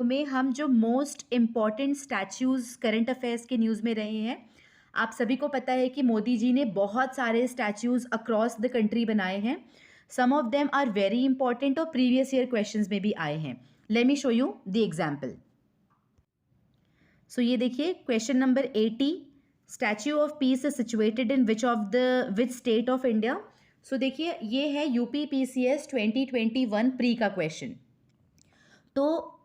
में हम जो मोस्ट इम्पॉर्टेंट स्टैच्यूज़ करंट अफेयर्स के न्यूज़ में रहे हैं। आप सभी को पता है कि मोदी जी ने बहुत सारे स्टैच्यूज़ अक्रॉस द कंट्री बनाए हैं। Some of them are very important और प्रीवियस ईयर क्वेश्चंस में भी आए हैं। Let me show you the example. So ये देखिए question number 80, statue of peace is situated in which state of India. So देखिए ये है यूपी पीसीएस 2021 प्री का क्वेश्चन। तो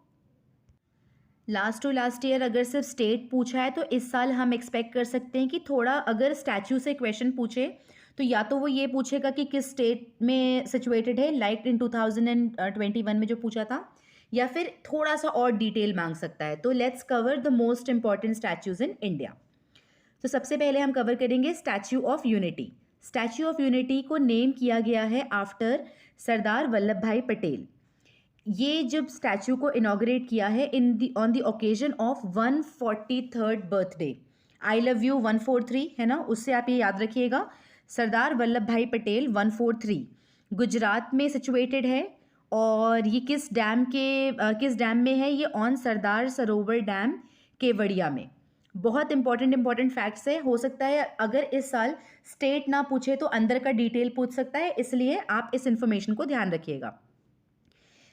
लास्ट टू लास्ट ईयर अगर सिर्फ स्टेट पूछा है तो इस साल हम एक्सपेक्ट कर सकते हैं कि थोड़ा अगर स्टैच्यू से क्वेश्चन पूछे तो या तो वो ये पूछेगा कि किस स्टेट में सिचुएटेड है, लाइक इन 2021 में जो पूछा था, या फिर थोड़ा सा और डिटेल मांग सकता है। तो let's cover the most important statues in India. तो सबसे पहले हम कवर करेंगे statue of unity. Statue of unity को नेम किया गया है आफ्टर सरदार वल्लभ भाई पटेल। ये जब स्टैच्यू को इनॉग्रेट किया है on the occasion of 143rd birthday. I love you 143 है ना, उससे आप ये याद रखिएगा। सरदार वल्लभ भाई पटेल 143 गुजरात में सिचुएटेड है। और ये किस डैम में है? ये ऑन सरदार सरोवर डैम केवड़िया में। बहुत इंपॉर्टेंट फैक्ट्स है। हो सकता है अगर इस साल स्टेट ना पूछे तो अंदर का डिटेल पूछ सकता है, इसलिए आप इस इंफॉर्मेशन को ध्यान रखिएगा।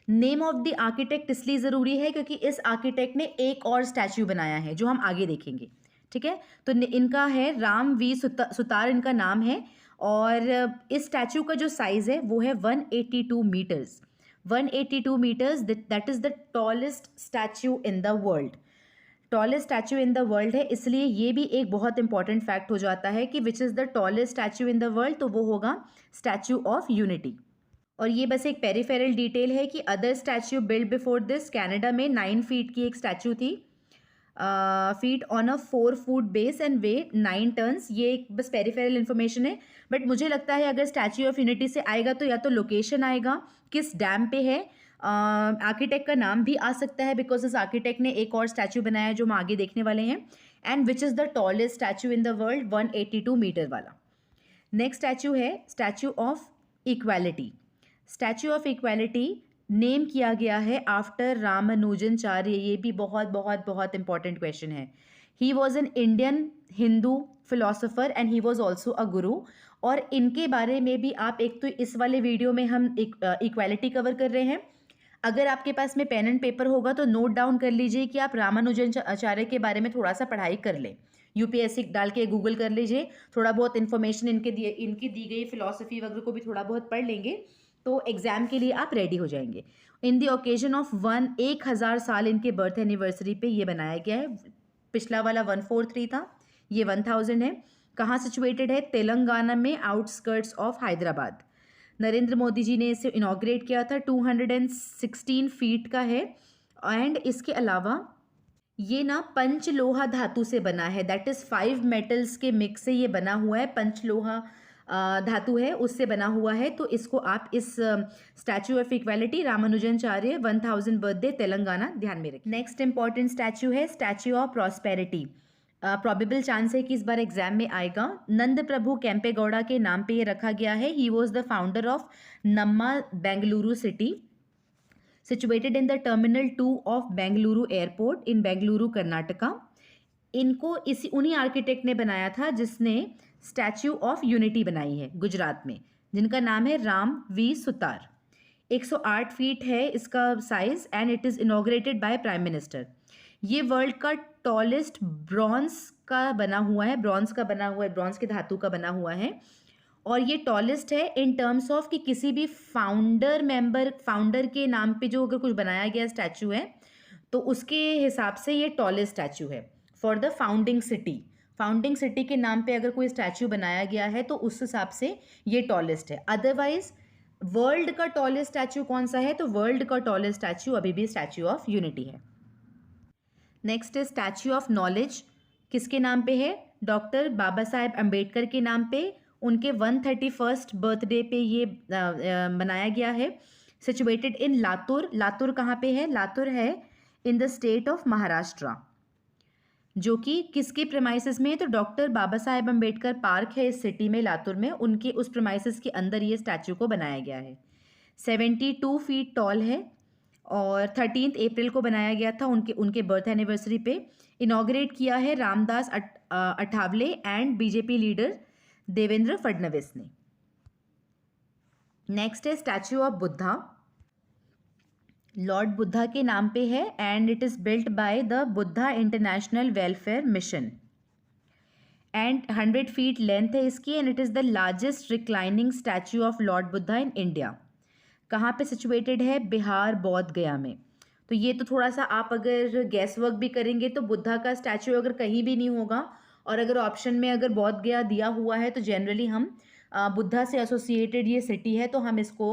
नेम ऑफ द आर्किटेक्ट इसलिए ज़रूरी है क्योंकि इस आर्किटेक्ट ने एक और स्टैच्यू बनाया है जो हम आगे देखेंगे। ठीक है, तो इनका है राम वी सुतार इनका नाम है। और इस स्टैच्यू का जो साइज़ है वो है 182 meters. 182 meters, that is the tallest statue in the world. Tallest statue in the world है, इसलिए ये भी एक बहुत इंपॉर्टेंट फैक्ट हो जाता है कि विच is the tallest statue in the world, तो वो होगा स्टैच्यू ऑफ यूनिटी। और ये बस एक पेरिफेरल डिटेल है कि other statue build before this, Canada में 9 फीट की एक स्टैच्यू थी, feet on a 4 foot base and weight 9 tons. ये एक बस पेरिफेरल इन्फॉर्मेशन है, बट मुझे लगता है अगर स्टैच्यू ऑफ यूनिटी से आएगा तो या तो लोकेशन आएगा, किस डैम पे है, आर्किटेक्ट का नाम भी आ सकता है बिकॉज इस आर्किटेक्ट ने एक और स्टैच्यू बनाया है जो हम आगे देखने वाले हैं, and which is the tallest statue in the world 182 meter वाला। नेक्स्ट स्टैच्यू है statue of equality. Statue of equality name किया गया है आफ्टर रामानुजनाचार्य। ये भी बहुत बहुत बहुत इंपॉर्टेंट क्वेश्चन है। He was an Indian Hindu philosopher and he was also a गुरु। और इनके बारे में भी आप एक तो इस वाले वीडियो में हम इक्वालिटी कवर कर रहे हैं। अगर आपके पास में पेन एंड पेपर होगा तो नोट डाउन कर लीजिए कि आप रामानुजनाचार्य के बारे में थोड़ा सा पढ़ाई कर लें। यूपीएससी डाल के गूगल कर लीजिए, थोड़ा बहुत इन्फॉर्मेशन इनकी दी गई फिलॉसफी वगैरह को भी थोड़ा बहुत पढ़ लेंगे तो एग्जाम के लिए आप रेडी हो जाएंगे। इन द ओकेजन ऑफ 1000 साल इनके बर्थ एनिवर्सरी पे ये बनाया गया है। पिछला वाला 143 था, ये 1000 है। कहाँ सिचुएटेड है? तेलंगाना में, आउटस्कर्ट्स ऑफ हैदराबाद। नरेंद्र मोदी जी ने इसे इनॉग्रेट किया था। 216 फीट का है। एंड इसके अलावा ये ना पंचलोहा धातु से बना है, दैट इज़ 5 मेटल्स के मिक्स से ये बना हुआ है। पंचलोहा धातु है, उससे बना हुआ है। तो इसको आप इस statue of equality Ramanujacharya 1000 birthday Telangana ध्यान में रखें। नेक्स्ट इंपॉर्टेंट स्टैच्यू है statue of prosperity. Probable chance है कि इस बार एग्जाम में आएगा। नंद प्रभु केम्पेगौड़ा के नाम पे ये रखा गया है। He was the founder of Namma Bengaluru city, situated in the terminal 2 of Bengaluru airport in Bengaluru Karnataka. इनको इसी उन्हीं आर्किटेक्ट ने बनाया था जिसने स्टैच्यू ऑफ यूनिटी बनाई है गुजरात में, जिनका नाम है राम वी सुतार। 108 फीट है इसका size and it is inaugurated by prime minister. ये वर्ल्ड का टॉलेस्ट ब्रॉन्ज का बना हुआ है, ब्रॉन्ज के धातु का बना हुआ है। और ये टॉलेस्ट है इन टर्म्स ऑफ कि किसी भी फाउंडर के नाम पे जो अगर कुछ बनाया गया स्टैचू है तो उसके हिसाब से ये टॉलेस्ट स्टैचू है फॉर द फाउंडिंग सिटी के नाम पे अगर कोई स्टैचू बनाया गया है तो उस हिसाब से ये टॉलेस्ट है। अदरवाइज वर्ल्ड का टॉलेस्ट स्टैचू कौन सा है? तो वर्ल्ड का टॉलेस्ट स्टैचू अभी भी स्टैचू ऑफ यूनिटी है। नेक्स्ट है स्टैचू ऑफ नॉलेज। किसके नाम पे है? डॉक्टर बाबा साहेब अम्बेडकर के नाम पे। उनके 131st बर्थडे पे ये बनाया गया है। सिचुएटेड इन लातूर। लातूर कहाँ पे है? लातूर है in the state of Maharashtra, जो कि किसके प्रेमाइसेस में है? तो डॉक्टर बाबा साहेब अम्बेडकर पार्क है इस सिटी में, लातूर में, उनके उस प्रेमाइसेस के अंदर ये स्टैचू को बनाया गया है। 72 फीट टॉल है और 13 अप्रैल को बनाया गया था उनके उनके बर्थ एनिवर्सरी पे। इनॉग्रेट किया है Ramdas Athawale and BJP leader Devendra Fadnavis ने। नेक्स्ट है statue of Buddha. Lord Buddha के नाम पे है and it is built by the Buddha international welfare mission and 100 feet length है इसकी and it is the largest reclining statue of Lord Buddha in India. कहाँ पे सिचुएटेड है? बिहार बोध गया में। तो ये तो थोड़ा सा आप अगर गैस वर्क भी करेंगे तो बुद्धा का स्टैचू अगर कहीं भी नहीं होगा और अगर ऑप्शन में अगर बोध गया दिया हुआ है तो जनरली हम बुद्धा से एसोसिएटेड ये सिटी है तो हम इसको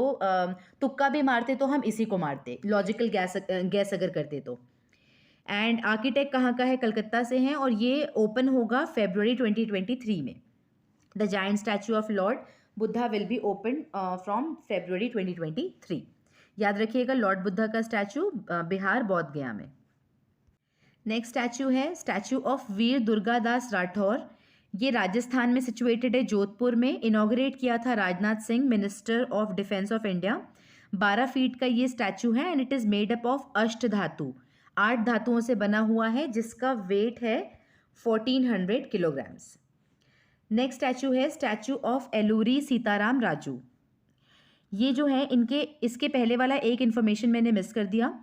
तुक्का भी मारते तो हम इसी को मारते, लॉजिकल गैस अगर करते तो। एंड आर्किटेक्ट कहाँ का है? कलकत्ता से हैं और ये ओपन होगा February 2023 में। The giant statue of Lord Buddha will be open from February 2023। याद रखिएगा लॉर्ड बुद्धा का स्टैचू बिहार बोध गया में। नेक्स्ट स्टैचू है स्टैचू ऑफ वीर दुर्गादास राठौर। ये राजस्थान में सिचुएटेड है, जोधपुर में। इनॉग्रेट किया था Rajnath Singh, minister of defence of India. 12 feet का ये स्टैचू है and it is made up of अष्ट धातु, 8 धातुओं से बना हुआ है जिसका वेट है 1400 किलोग्राम्स। नेक्स्ट स्टैचू है स्टैचू ऑफ एलूरी सीताराम राजू। ये जो है इसके पहले वाला एक इन्फॉर्मेशन मैंने मिस कर दिया,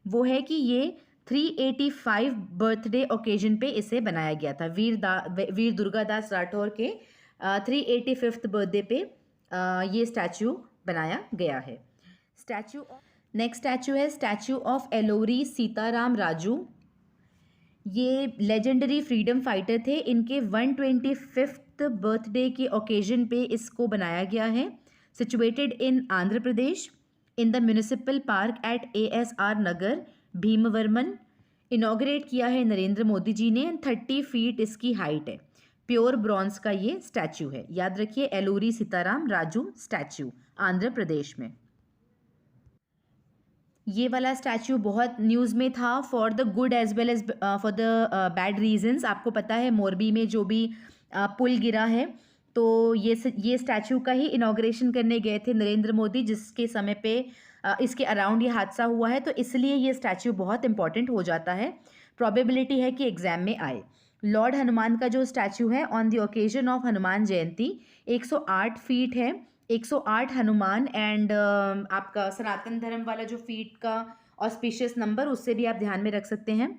वो है कि ये 385 बर्थडे ओकेजन पे इसे बनाया गया था। वीर दुर्गादास राठौर के 385th बर्थडे पे ये स्टैचू बनाया गया है। नेक्स्ट स्टैचू है स्टैचू ऑफ एलोरी सीताराम राजू। ये लेजेंडरी फ्रीडम फाइटर थे, इनके 125th बर्थडे के ओकेजन पे इसको बनाया गया है। Situated in Andhra Pradesh in the municipal park at ASR Nagar Bhimavaram. Inaugurate किया है नरेंद्र मोदी जी ने। 30 फीट इसकी हाइट है, प्योर ब्रॉन्ज का ये स्टैचू है। याद रखिए एलूरी सीताराम राजू स्टैचू, आंध्र प्रदेश में। ये वाला स्टैचू बहुत न्यूज़ में था for the good as well as for the bad reasons. आपको पता है मोरबी में जो भी पुल गिरा है तो ये स्टैचू का ही इनॉग्रेशन करने गए थे नरेंद्र मोदी, जिसके समय पे इसके अराउंड ये हादसा हुआ है, तो इसलिए ये स्टैचू बहुत इंपॉर्टेंट हो जाता है। प्रोबेबिलिटी है कि एग्जाम में आए। लॉर्ड हनुमान का जो स्टैचू है on the occasion of Hanuman Jayanti 108 feet है, 108 हनुमान एंड आपका सनातन धर्म वाला जो फीट का ऑस्पिशियस नंबर उससे भी आप ध्यान में रख सकते हैं।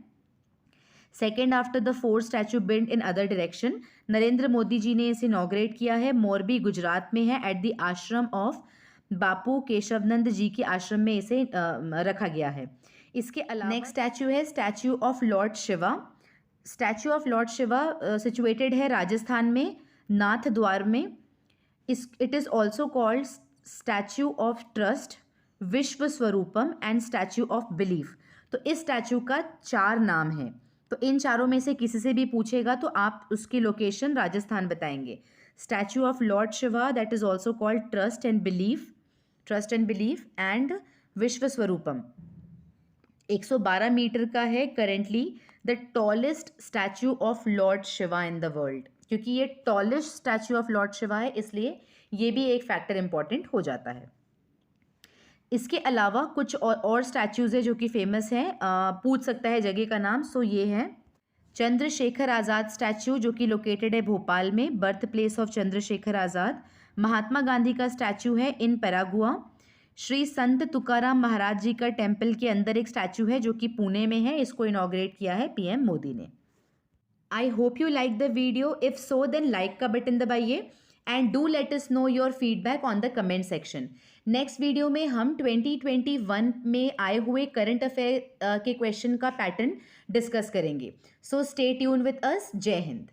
Second after the 4 statue build in other direction. Narendra Modi ji ने इसे इनॉग्रेट किया है, मोरबी गुजरात में है, at the ashram of Bapu Keshavanand ji के आश्रम में इसे रखा गया है। इसके अलावा नेक्स्ट स्टैचू है statue of lord Shiva. Statue of lord Shiva situated है राजस्थान में, नाथ द्वार में। It is also called statue of trust, Vishwa Swaroopam and statue of belief. तो इस स्टैचू का 4 नाम है, तो इन चारों में से किसी से भी पूछेगा तो आप उसकी लोकेशन राजस्थान बताएंगे। Statue of lord Shiva that is also called trust and belief and विश्व स्वरूपम। 112 मीटर का है currently, the tallest statue of lord Shiva in the world. क्योंकि ये tallest statue of lord Shiva है इसलिए ये भी एक फैक्टर इंपॉर्टेंट हो जाता है। इसके अलावा कुछ और स्टैचूज़ है जो कि फेमस हैं, पूछ सकता है जगह का नाम। सो ये है चंद्रशेखर आज़ाद स्टैचू जो कि लोकेटेड है भोपाल में, birth place of Chandrashekhar Azad. Mahatma Gandhi का स्टैचू है इन पैरागुआ। श्री संत तुकाराम महाराज जी का टेम्पल के अंदर एक स्टैचू है जो कि पुणे में है, इसको इनॉग्रेट किया है PM मोदी ने। I hope you like the video, if so then like का बटन दबाइए and do let us know your feedback on the comment section. Next video में हम 2021 में आए हुए करंट अफेयर के क्वेश्चन का पैटर्न डिस्कस करेंगे। So stay tune with us. Jai Hind.